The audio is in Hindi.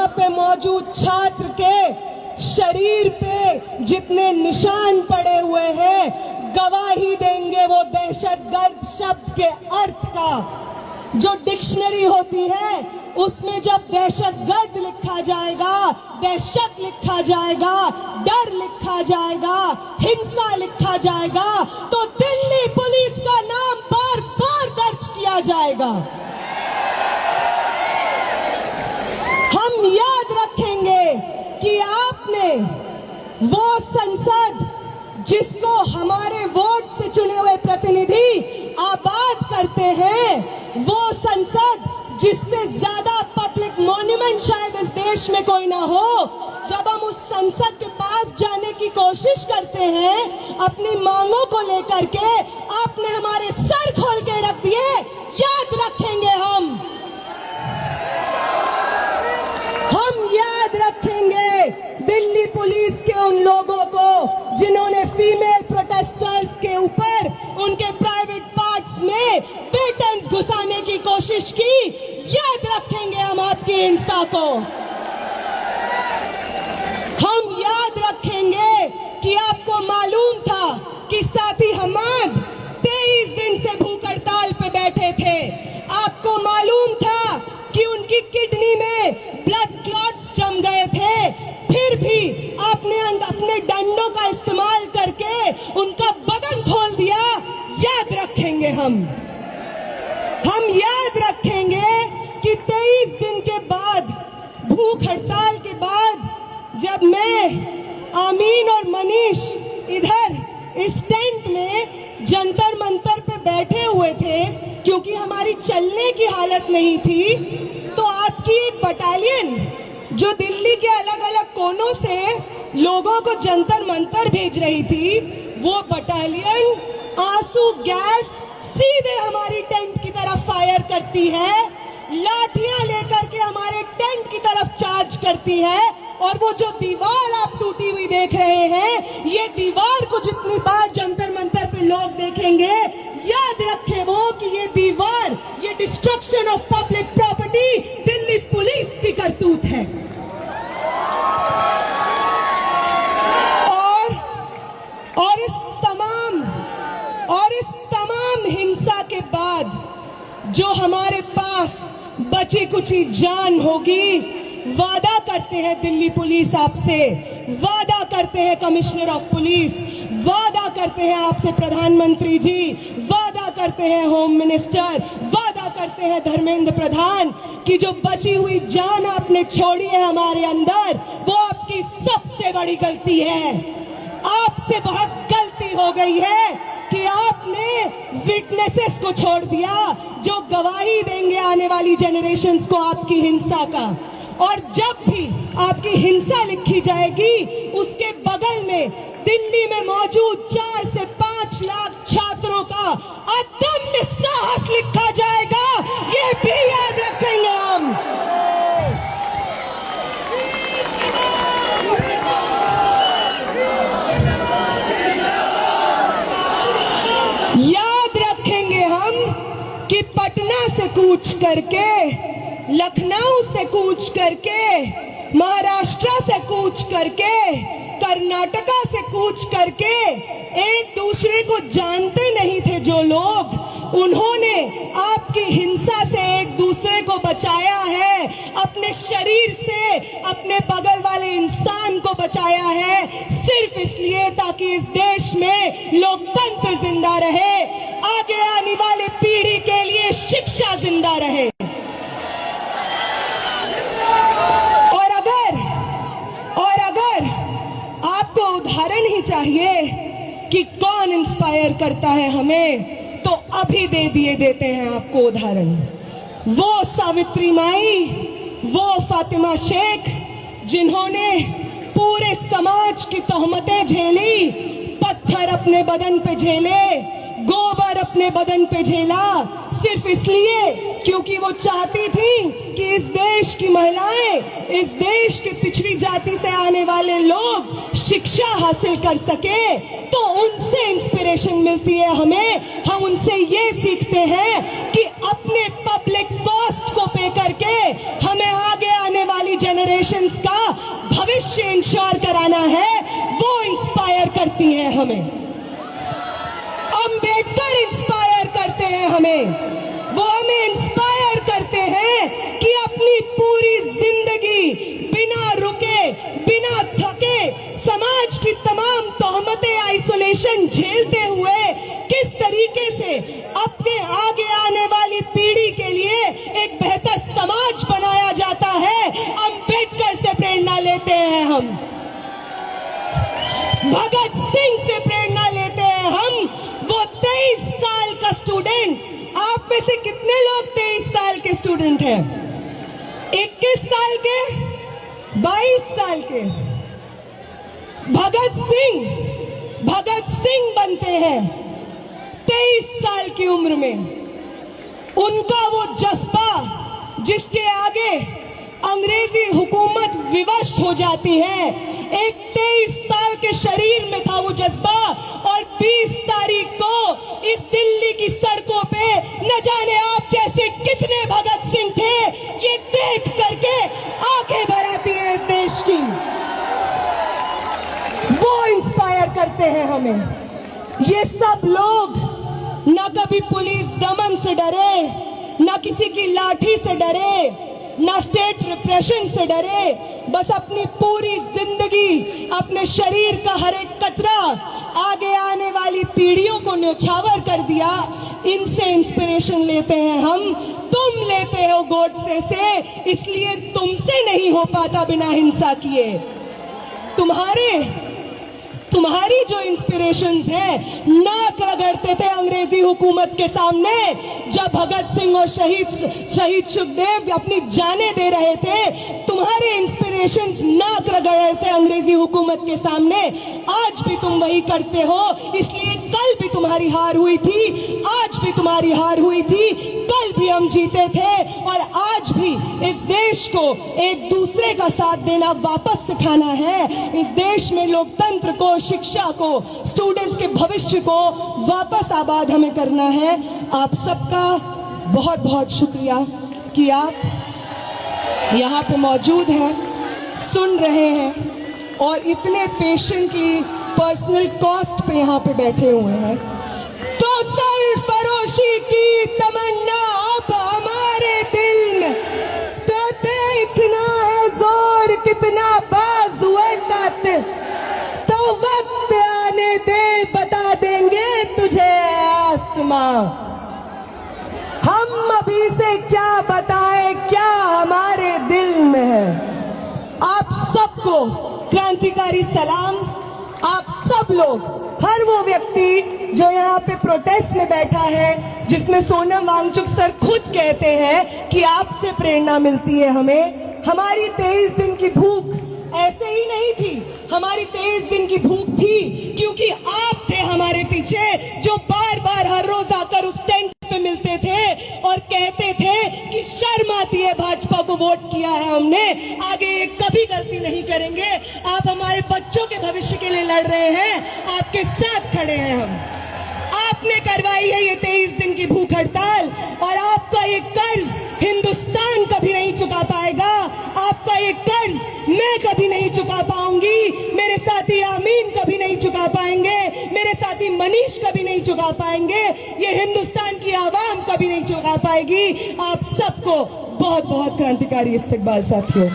यहाँ पे मौजूद छात्र के शरीर पे जितने निशान पड़े हुए हैं गवाही देंगे वो दहशतगर्द शब्द के अर्थ का। जो डिक्शनरी होती है उसमें जब दहशतगर्द लिखा जाएगा, दहशत लिखा जाएगा, डर लिखा जाएगा, हिंसा लिखा जाएगा, तो दिल्ली पुलिस का नाम बार बार दर्ज किया जाएगा। हम याद रखेंगे कि आपने वो संसद जिसको हमारे वोट से चुने हुए प्रतिनिधि आबाद करते हैं, वो संसद जिससे ज्यादा पब्लिक मॉन्यूमेंट शायद इस देश में कोई ना हो, जब हम उस संसद के पास जाने की कोशिश करते हैं अपनी मांगों को लेकर के, आपने हमारे सर खोल के रख दिए। याद रखेंगे हम याद रखेंगे दिल्ली पुलिस के उन लोगों को जिन्होंने फीमेल प्रोटेस्टर्स के ऊपर उनके प्राइवेट पार्ट्स में पेटेंट्स घुसाने की कोशिश की। याद रखेंगे हम आपकी हिंसा को। हम याद रखेंगे कि आपको मालूम था कि साथी हमाद 23 दिन से भूख हड़ताल पे बैठे थे। आपको मालूम था कि उनकी किडनी में ब्लड क्लॉट्स जम गए थे, फिर भी आपने अपने डंडों का इस्तेमाल करके उनका बदन खोल दिया। याद रखेंगे हम याद रखेंगे कि 23 दिन के बाद, भूख हड़ताल के बाद, जब मैं, आमीन और मनीष इधर इस टेंट में जंतर मंतर पे बैठे हुए थे क्योंकि हमारी चलने की हालत नहीं थी, तो आपकी एक बटालियन जो दिल्ली के अलग अलग कोनों से लोगों को जंतर मंतर भेज रही थी, वो बटालियन आंसू गैस सीधे हमारी टेंट की तरफ फायर करती है, लाठियां लेकर के हमारे टेंट की तरफ चार्ज करती है। और वो जो दीवार आप टूटी हुई देख रहे हैं, ये दीवार को जितनी बार जंतर मंतर पे लोग देखेंगे, याद रखें वो कि ये दीवार, ये destruction of public property Delhi police की करतूत है। और इस तमाम हिंसा के बाद जो हमारे पास बची कुची जान होगी, वादा करते हैं दिल्ली पुलिस आपसे, वादा करते हैं कमिश्नर ऑफ पुलिस, वादा करते हैं आपसे प्रधानमंत्री जी, वादा करते हैं होम मिनिस्टर, वादा करते हैं धर्मेंद्र प्रधान कि जो बची हुई जान आपने छोड़ी है हमारे अंदर, वो आपकी सबसे बड़ी गलती है। आपसे बहुत गलती हो गई है कि आपने विटनेसेस को छोड़ दिया जो गवाही देंगे आने वाली जनरेशंस को आपकी हिंसा का। और जब भी आपकी हिंसा लिखी जाएगी, उसके बगल में दिल्ली में मौजूद 4 से 5 लाख छात्रों का अदम्य साहस लिखा जाएगा। ये भी याद रखेंगे हम। याद रखेंगे हम कि पटना से कूच करके, लखनऊ से कूच करके, महाराष्ट्र से कूच करके, कर्नाटका से कूच करके एक दूसरे को जानते नहीं थे जो लोग, उन्होंने आपकी हिंसा से एक दूसरे को बचाया है, अपने शरीर से अपने बगल वाले इंसान को बचाया है, सिर्फ इसलिए ताकि इस देश में लोकतंत्र जिंदा रहे, आगे आने वाले पीढ़ी के लिए शिक्षा जिंदा रहे। और अगर आपको उदाहरण ही चाहिए कि कौन इंस्पायर करता है हमें, तो अभी देते हैं आपको उदाहरण। वो सावित्री माई, वो फातिमा शेख जिन्होंने पूरे समाज की तोहमतें झेली, पत्थर अपने बदन पे झेले, गोबर अपने बदन पे झेला, सिर्फ इसलिए क्योंकि वो चाहती थी कि इस देश की महिलाएं, इस देश के पिछड़ी जाति से आने वाले लोग शिक्षा हासिल कर सके। तो उनसे इंस्पिरेशन मिलती है हमें। हम उनसे ये सीखते हैं कि अपने पब्लिक कॉस्ट को पे करके हमें आगे आने वाली जनरेशंस का भविष्य इंश्योर कराना है, वो इंस्पायर करती हैं हमें। अंबेडकर इंस्पायर करते हैं हमें, वो हमें इंस्पायर करते हैं कि अपनी पूरी जिंदगी बिना रुके, बिना थके, समाज की तमाम तोहमतें, आइसोलेशन झेलते हुए किस तरीके से अपने आगे आने वाली पीढ़ी के लिए एक बेहतर समाज बनाया जाता है, अंबेडकर से प्रेरणा लेते हैं हम, भगत सिंह से प्रेरणा लेते हैं हम। वो 23 साल का स्टूडेंट, आप में से कितने लोग 23 साल के स्टूडेंट हैं? 21 साल के, 22 साल के? भगत सिंह बनते हैं 23 साल की उम्र में। उनका वो जज्बा जिसके आगे अंग्रेजी हुकूमत विवश हो जाती है, एक 23 साल के शरीर में था वो जज्बा, और 20 तारीख को इस दिल्ली की सड़कों पे न जाने आप जैसे कितने भगत सिंह थे, ये देख करके आंखें भर आती हैं इस देश की। वो इंस्पायर करते हैं हमें। ये सब लोग न कभी पुलिस दमन से डरे, न किसी की लाठी से डरे, ना स्टेट रिप्रेशन से डरे, बस अपनी पूरी जिंदगी, अपने शरीर का हर एक कतरा आगे आने वाली पीढ़ियों को न्यौछावर कर दिया। इनसे इंस्पिरेशन लेते हैं हम। तुम लेते हो गोडसे से, इसलिए तुमसे नहीं हो पाता बिना हिंसा किए। तुम्हारी जो इंस्पिरेशंस है, नाक रगड़ते थे अंग्रेजी हुकूमत के सामने जब भगत सिंह और शहीद सुखदेव अपनी जानें दे रहे थे। तुम्हारे इंस्पिरेशंस नाक रगड़ते थे अंग्रेजी हुकूमत के सामने। आज भी तुम वही करते हो, इसलिए कल भी तुम्हारी हार हुई थी, आज भी तुम्हारी हार हुई थी, कल भी हम जीते थे, और आज भी इस देश को एक दूसरे का साथ देना वापस सिखाना है। इस देश में लोकतंत्र को, शिक्षा को, स्टूडेंट्स के भविष्य को वापस आबाद हमें करना है। आप सबका बहुत बहुत शुक्रिया कि आप यहाँ पे मौजूद हैं, सुन रहे हैं और इतने पेशेंटली पर्सनल कॉस्ट पे यहाँ पे बैठे हुए हैं। तो सरफरोशी की तमन्ना अब हमारे दिल में, तो देखना है जोर कितना बाजुए कातिल, तो वक्त आने दे बता देंगे तुझे आसमां। हम अभी से क्या बताएं, क्या हमारे दिल में है। आप सबको क्रांतिकारी सलाम। आप सब लोग, हर वो व्यक्ति जो यहाँ पे प्रोटेस्ट में बैठा है, जिसमें सोनम वांगचुक सर खुद कहते हैं कि आपसे प्रेरणा मिलती है हमें। हमारी 23 दिन की भूख ऐसे ही नहीं थी, हमारी 23 दिन की भूख थी क्योंकि आप थे हमारे पीछे, जो बार बार हर रोज आकर उस टेंट पे मिलते थे और कहते थे कि शर्म आती है, भाजपा को वोट किया है हमने, आगे ये कभी गलती नहीं करेंगे। आप हमारे बच्चों के भविष्य के लिए लड़ रहे हैं, आपके साथ खड़े हैं हम। आपने करवाई है ये 23 दिन की भूख हड़ताल, और आपका ये कर्ज हिंदुस्तान कभी नहीं चुका पाएगा। आपका ये कर्ज मैं कभी नहीं चुका पाऊंगी, मेरे साथी आमीन कभी नहीं चुका पाएंगे, मेरे साथी मनीष कभी नहीं चुका पाएंगे, ये हिंदुस्तान की आवाम कभी नहीं चुका पाएगी। आप सबको बहुत बहुत क्रांतिकारी इस्तकबाल साथियों।